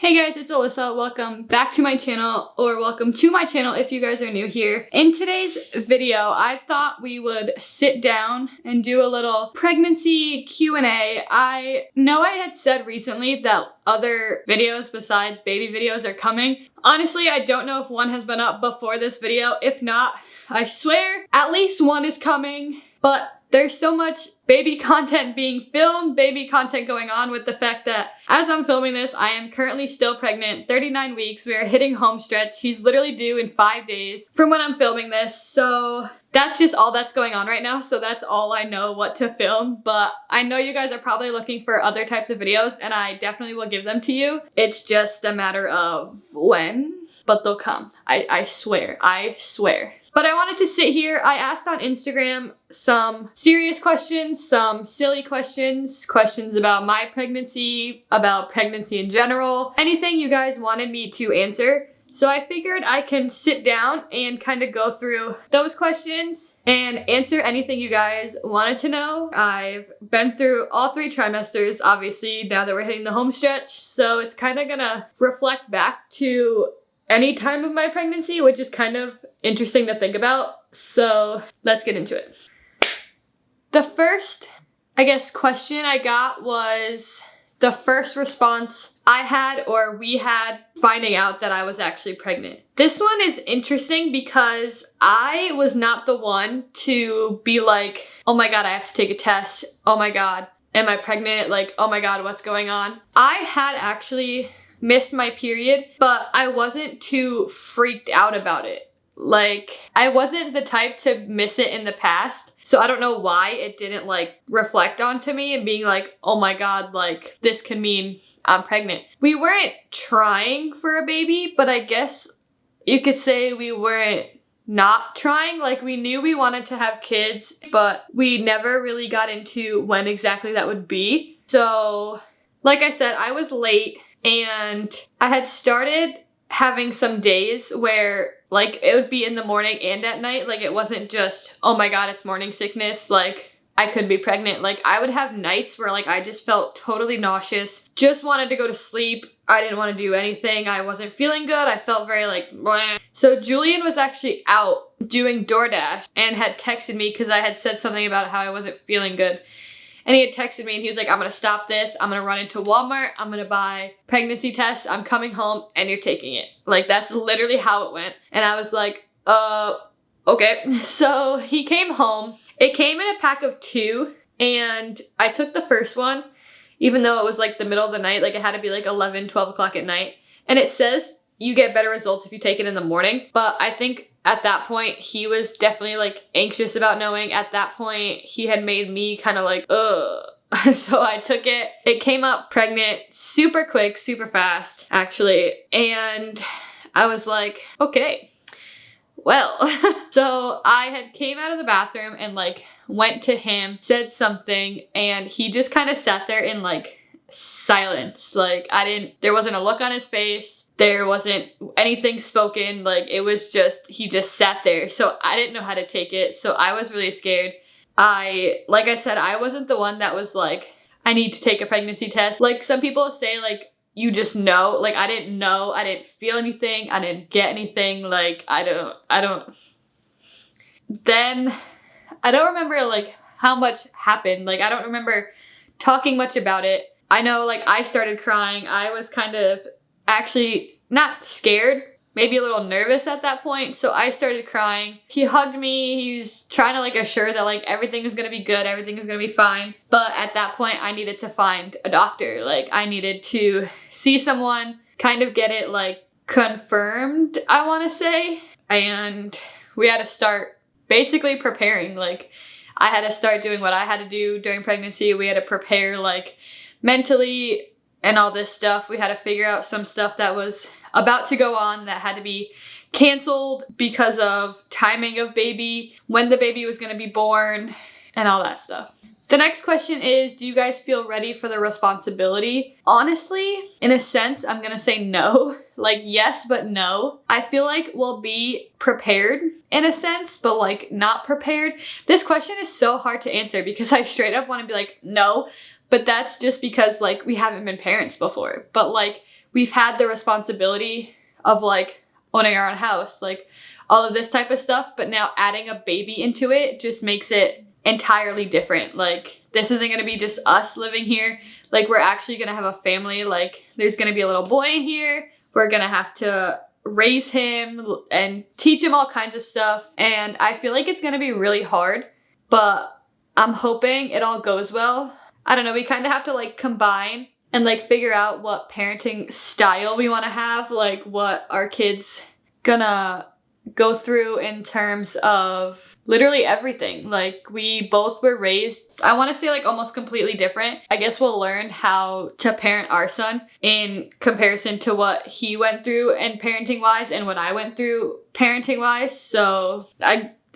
Hey guys, it's Alyssa. Welcome back to my channel, or welcome to my channel if you guys are new here. In today's video, I thought we would sit down and do a little pregnancy Q&A. I know I had said recently that other videos besides baby videos are coming. Honestly, I don't know if one has been up before this video. If not, I swear at least one is coming, but there's so much baby content being filmed, baby content going on with the fact that as I'm filming this, I am currently still pregnant, 39 weeks. We are hitting home stretch. He's literally due in 5 days from when I'm filming this. So that's just all that's going on right now. So that's all I know what to film. But I know you guys are probably looking for other types of videos, and I definitely will give them to you. It's just a matter of when, but they'll come. I swear, I swear. But I wanted to sit here. I asked on Instagram some serious questions, some silly questions, questions about my pregnancy, about pregnancy in general, anything you guys wanted me to answer. So I figured I can sit down and kind of go through those questions and answer anything you guys wanted to know. I've been through all 3 trimesters, obviously, now that we're hitting the home stretch. So it's kind of gonna reflect back to any time of my pregnancy, which is kind of interesting to think about. So let's get into it. The first, question I got was the first response I had, or we had, finding out that I was actually pregnant. This one is interesting because I was not the one to be like, oh my God, I have to take a test. Oh my God, am I pregnant? Like, oh my God, what's going on? I had actually missed my period, but I wasn't too freaked out about it. Like, I wasn't the type to miss it in the past, so I don't know why it didn't reflect onto me and being like, oh my God, this can mean I'm pregnant. We weren't trying for a baby, but I guess you could say we weren't not trying. We knew we wanted to have kids, but we never really got into when exactly that would be. So, like I said, I was late. And I had started having some days where it would be in the morning and at night. It wasn't just, oh my God, it's morning sickness. I could be pregnant. I would have nights where I just felt totally nauseous, just wanted to go to sleep. I didn't want to do anything. I wasn't feeling good. I felt very bleh. So Julian was actually out doing DoorDash and had texted me because I had said something about how I wasn't feeling good. And he had texted me and he was like, I'm gonna stop this. I'm gonna run into Walmart. I'm gonna buy pregnancy tests. I'm coming home and you're taking it. That's literally how it went. And I was like, okay. So he came home. It came in a pack of 2 and I took the first one, even though it was the middle of the night. It had to be 11, 12 o'clock at night. And it says you get better results if you take it in the morning. But I think at that point, he was definitely anxious about knowing. At that point, he had made me kind of ugh. So I took it. It came up pregnant super quick, super fast, actually. And I was like, okay, well. So I had came out of the bathroom and went to him, said something, and he just kind of sat there in silence. There wasn't a look on his face. There wasn't anything spoken. It was just, he just sat there. So I didn't know how to take it. So I was really scared. Like I said, I wasn't the one that was I need to take a pregnancy test. Some people say, you just know. I didn't know. I didn't feel anything. I didn't get anything. Then, I don't remember, how much happened. I don't remember talking much about it. I know, I started crying. I was kind of actually not scared, maybe a little nervous at that point. So I started crying. He hugged me. He was trying to assure that everything was going to be good. Everything was going to be fine. But at that point, I needed to find a doctor. I needed to see someone, kind of get it confirmed, I want to say. And we had to start basically preparing. I had to start doing what I had to do during pregnancy. We had to prepare mentally and all this stuff. We had to figure out some stuff that was about to go on that had to be canceled because of timing of baby, when the baby was going to be born, and all that stuff. The next question is, do you guys feel ready for the responsibility? Honestly, in a sense, I'm going to say no. Yes, but no. I feel we'll be prepared in a sense, but not prepared. This question is so hard to answer because I straight up want to be no. But that's just because we haven't been parents before. But we've had the responsibility of like owning our own house, like all of this type of stuff, but now adding a baby into it just makes it entirely different. Like this isn't going to be just us living here. Like we're actually going to have a family. Like there's going to be a little boy in here. We're going to have to raise him and teach him all kinds of stuff. And I feel like it's going to be really hard, but I'm hoping it all goes well. I don't know. We kind of have to like combine and like figure out what parenting style we want to have, like what our kids gonna go through in terms of literally everything. Like we both were raised, I want to say like almost completely different. I guess we'll learn how to parent our son in comparison to what he went through and parenting wise and what I went through parenting wise. So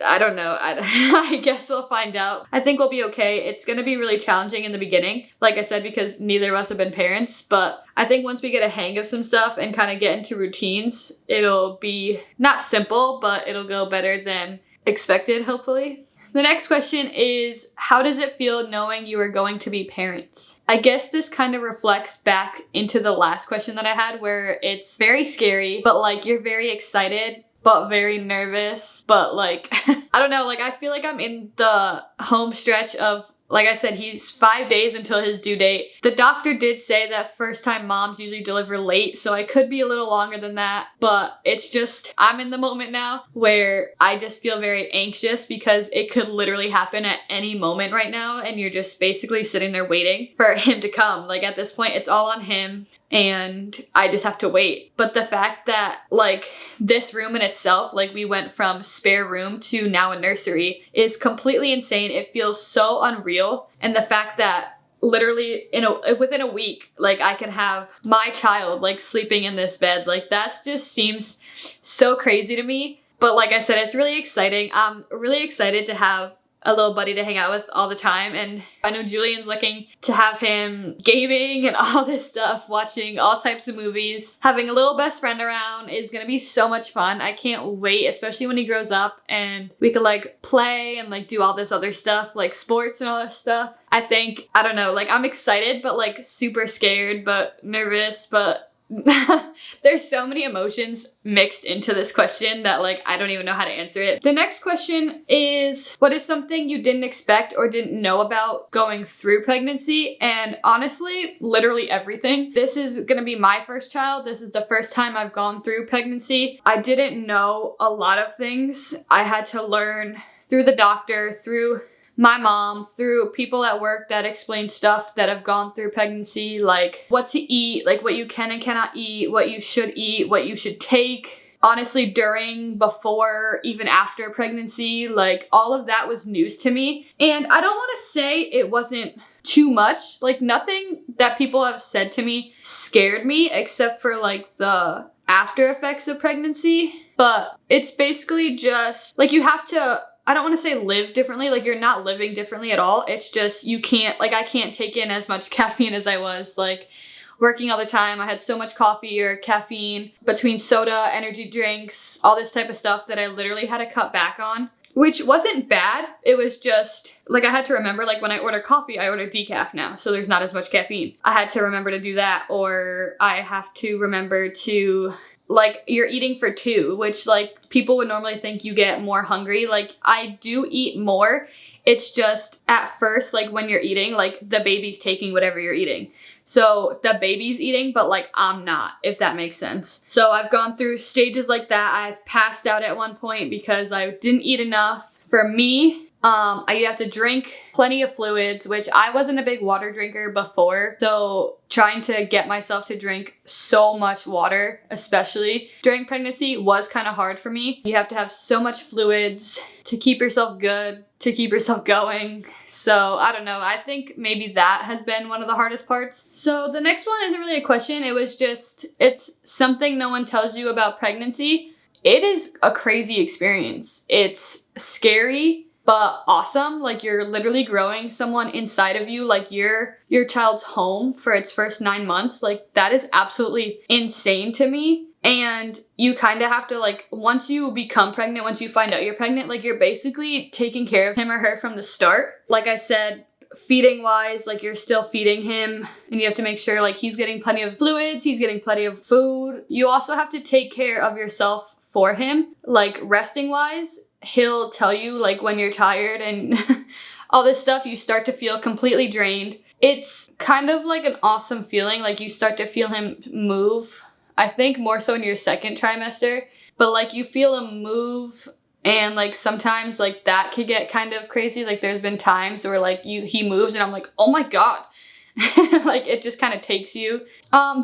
I don't know. I guess we'll find out. I think we'll be okay. It's going to be really challenging in the beginning, like I said, because neither of us have been parents. But I think once we get a hang of some stuff and kind of get into routines, it'll be not simple, but it'll go better than expected, hopefully. The next question is, how does it feel knowing you are going to be parents? I guess this kind of reflects back into the last question that I had, where it's very scary, but like you're very excited but very nervous, but like, I don't know, like I feel like I'm in the home stretch of, like I said, he's 5 days until his due date. The doctor did say that first time moms usually deliver late, so I could be a little longer than that, but it's just, I'm in the moment now where I just feel very anxious because it could literally happen at any moment right now, and you're just basically sitting there waiting for him to come. Like at this point, it's all on him, and I just have to wait. But the fact that like this room in itself, like we went from spare room to now a nursery, is completely insane. It feels so unreal. And the fact that literally within a week, like I can have my child like sleeping in this bed, like that just seems so crazy to me. But like I said, it's really exciting. I'm really excited to have a little buddy to hang out with all the time. And I know Julian's looking to have him gaming and all this stuff, watching all types of movies. Having a little best friend around is gonna be so much fun. I can't wait, especially when he grows up and we could like play and like do all this other stuff, like sports and all this stuff. I think, I don't know, like I'm excited, but like super scared, but nervous, but there's so many emotions mixed into this question that like I don't even know how to answer it. The next question is, what is something you didn't expect or didn't know about going through pregnancy? And honestly, literally everything. This is gonna be my first child. This is the first time I've gone through pregnancy. I didn't know a lot of things. I had to learn through the doctor, through my mom, through people at work that explain stuff that have gone through pregnancy, like what to eat, like what you can and cannot eat, what you should take. Honestly, during, before, even after pregnancy, like all of that was news to me. And I don't want to say it wasn't too much. Like nothing that people have said to me scared me except for like the after effects of pregnancy. But it's basically just like you have to, I don't want to say live differently, like you're not living differently at all. It's just you can't, like I can't take in as much caffeine as I was like working all the time. I had so much coffee or caffeine between soda, energy drinks, all this type of stuff that I literally had to cut back on, which wasn't bad. It was just like I had to remember, like when I order coffee, I order decaf now, so there's not as much caffeine. I had to remember to do that, or I have to remember to, like, you're eating for two, which like people would normally think you get more hungry. Like I do eat more. It's just at first, like when you're eating, like the baby's taking whatever you're eating. So the baby's eating, but like I'm not, if that makes sense. So I've gone through stages like that. I passed out at one point because I didn't eat enough. For me, I have to drink plenty of fluids, which I wasn't a big water drinker before. So trying to get myself to drink so much water, especially during pregnancy, was kind of hard for me. You have to have so much fluids to keep yourself good, to keep yourself going. So I don't know. I think maybe that has been one of the hardest parts. So the next one isn't really a question. It was just, it's something no one tells you about pregnancy. It is a crazy experience. It's scary, but awesome. Like you're literally growing someone inside of you, like your child's home for its first 9 months. Like that is absolutely insane to me. And you kind of have to, like, once you become pregnant, once you find out you're pregnant, like you're basically taking care of him or her from the start. Like I said, feeding wise, like you're still feeding him and you have to make sure like he's getting plenty of fluids, he's getting plenty of food. You also have to take care of yourself for him, like resting wise. He'll tell you like when you're tired and all this stuff, you start to feel completely drained. It's kind of like an awesome feeling, like you start to feel him move. I think more so in your second trimester, but like you feel him move, and like sometimes like that could get kind of crazy. Like there's been times where like he moves and I'm like, oh my God. Like it just kind of takes you.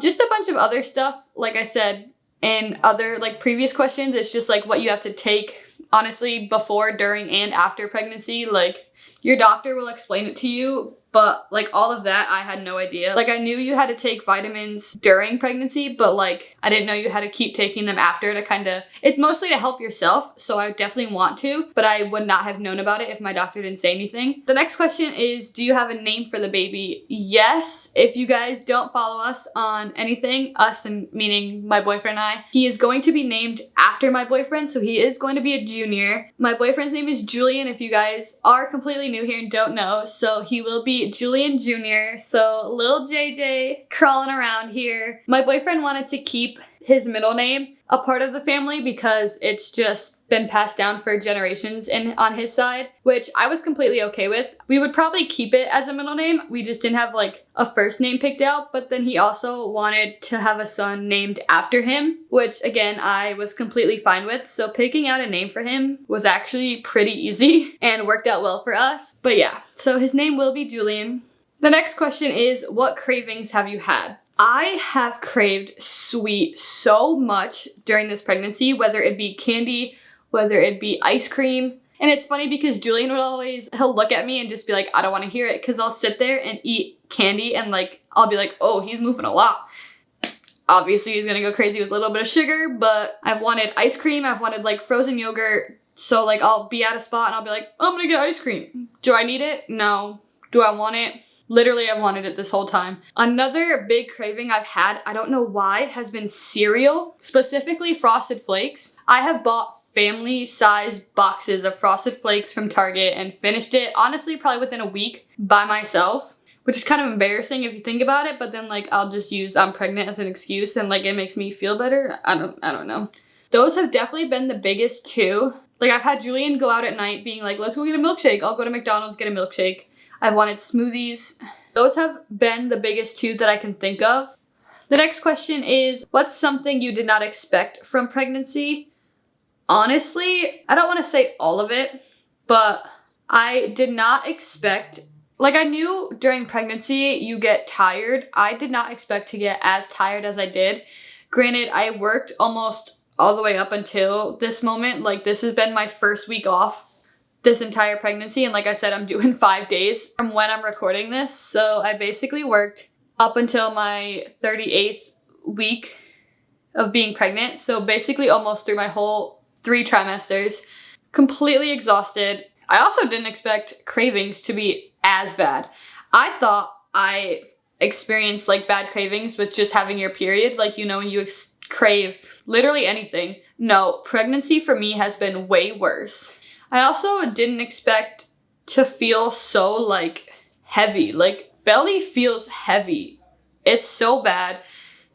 Just a bunch of other stuff, like I said in other like previous questions, it's just like what you have to take honestly before, during, and after pregnancy. Like your doctor will explain it to you, but like all of that I had no idea. Like I knew you had to take vitamins during pregnancy, but like I didn't know you had to keep taking them after to kind of, it's mostly to help yourself, so I definitely want to, but I would not have known about it if my doctor didn't say anything. The next question is, do you have a name for the baby? Yes. If you guys don't follow us on anything, us and meaning my boyfriend and I, he is going to be named after my boyfriend, so he is going to be a junior. My boyfriend's name is Julian, if you guys are completely new here and don't know, so he will be Julian Jr., so little JJ crawling around here. My boyfriend wanted to keep his middle name a part of the family because it's just been passed down for generations on his side, which I was completely okay with. We would probably keep it as a middle name. We just didn't have like a first name picked out, but then he also wanted to have a son named after him, which again, I was completely fine with. So picking out a name for him was actually pretty easy and worked out well for us. But yeah, so his name will be Julian. The next question is, what cravings have you had? I have craved sweet so much during this pregnancy, whether it be candy, whether it be ice cream. And it's funny because Julian he'll look at me and just be like, I don't want to hear it, because I'll sit there and eat candy and like, I'll be like, oh, he's moving a lot. Obviously he's gonna go crazy with a little bit of sugar, but I've wanted ice cream, I've wanted like frozen yogurt. So like I'll be at a spot and I'll be like, I'm gonna get ice cream. Do I need it? No. Do I want it? Literally, I've wanted it this whole time. Another big craving I've had, I don't know why, has been cereal, specifically Frosted Flakes. I have bought family-size boxes of Frosted Flakes from Target and finished it, honestly, probably within a week by myself, which is kind of embarrassing if you think about it, but then like I'll just use I'm pregnant as an excuse and like it makes me feel better. I don't know. Those have definitely been the biggest two. Like I've had Julian go out at night being like, let's go get a milkshake. I'll go to McDonald's, get a milkshake. I've wanted smoothies. Those have been the biggest two that I can think of. The next question is, what's something you did not expect from pregnancy? Honestly, I don't want to say all of it, but I did not expect, like I knew during pregnancy you get tired. I did not expect to get as tired as I did. Granted, I worked almost all the way up until this moment. Like this has been my first week off this entire pregnancy, and like I said, I'm due in 5 days from when I'm recording this, so I basically worked up until my 38th week of being pregnant, so basically almost through my whole 3 trimesters, completely exhausted. I also didn't expect cravings to be as bad. I thought I experienced like bad cravings with just having your period, like you know when you crave literally anything. No, pregnancy for me has been way worse. I also didn't expect to feel so like heavy. Like belly feels heavy. It's so bad.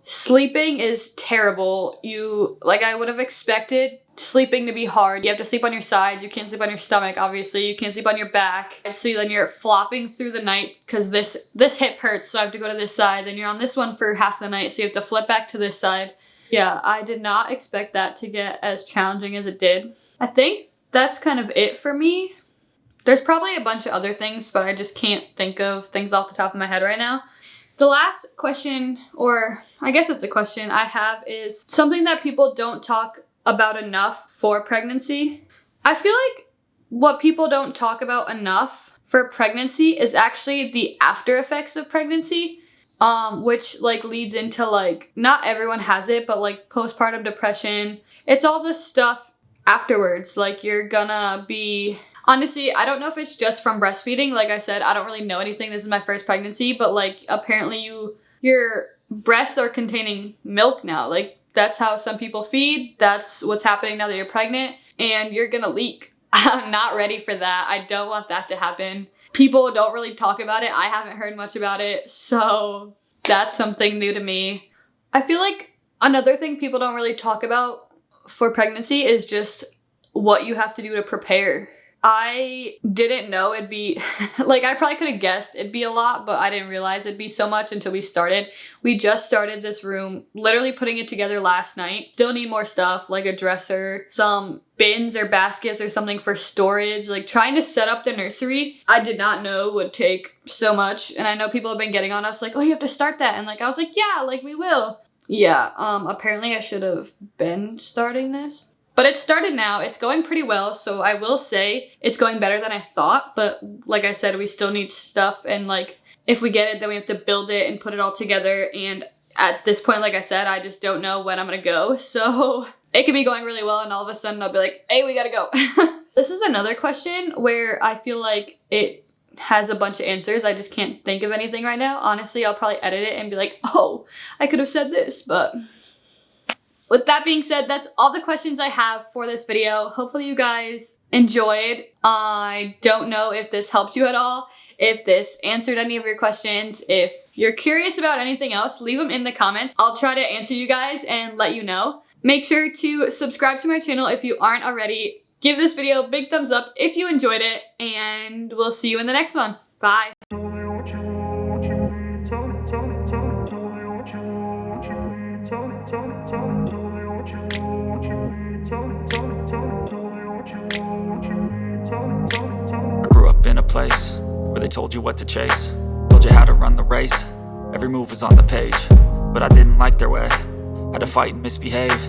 Sleeping is terrible. I would have expected sleeping to be hard. You have to sleep on your sides. You can't sleep on your stomach, obviously. You can't sleep on your back. And so then you're flopping through the night because this hip hurts, so I have to go to this side. Then you're on this one for half the night, so you have to flip back to this side. Yeah, I did not expect that to get as challenging as it did. I think that's kind of it for me. There's probably a bunch of other things, but I just can't think of things off the top of my head right now. The last question, or I guess it's a question I have, is something that people don't talk about enough for pregnancy. I feel like what people don't talk about enough for pregnancy is actually the after effects of pregnancy, which like leads into like, not everyone has it, but like postpartum depression. It's all this stuff afterwards. Like you're gonna be, honestly, I don't know if it's just from breastfeeding. Like I said, I don't really know anything. This is my first pregnancy, but like apparently your breasts are containing milk now. Like that's how some people feed. That's what's happening now that you're pregnant, and you're gonna leak. I'm not ready for that. I don't want that to happen. People don't really talk about it. I haven't heard much about it, so that's something new to me. I feel like another thing people don't really talk about for pregnancy is just what you have to do to prepare. I didn't know it'd be, like, I probably could have guessed it'd be a lot, but I didn't realize it'd be so much until we started. We just started this room, literally putting it together last night. Still need more stuff, like a dresser, some bins or baskets or something for storage. Like, trying to set up the nursery, I did not know would take so much. And I know people have been getting on us like, oh, you have to start that. And like, I was like, yeah, like we will. Yeah, apparently I should have been starting this. But it started now. It's going pretty well, so I will say it's going better than I thought. But like I said, we still need stuff, and like if we get it, then we have to build it and put it all together. And at this point, like I said, I just don't know when I'm gonna go. So it could be going really well, and all of a sudden I'll be like, hey, we gotta go. This is another question where I feel like it has a bunch of answers. I just can't think of anything right now. Honestly, I'll probably edit it and be like, oh, I could have said this, but... With that being said, that's all the questions I have for this video. Hopefully you guys enjoyed. I don't know if this helped you at all, if this answered any of your questions. If you're curious about anything else, leave them in the comments. I'll try to answer you guys and let you know. Make sure to subscribe to my channel if you aren't already. Give this video a big thumbs up if you enjoyed it, and we'll see you in the next one. Bye. I grew up in a place where they told you what to chase, told you how to run the race. Every move was on the page, but I didn't like their way. Had to fight and misbehave.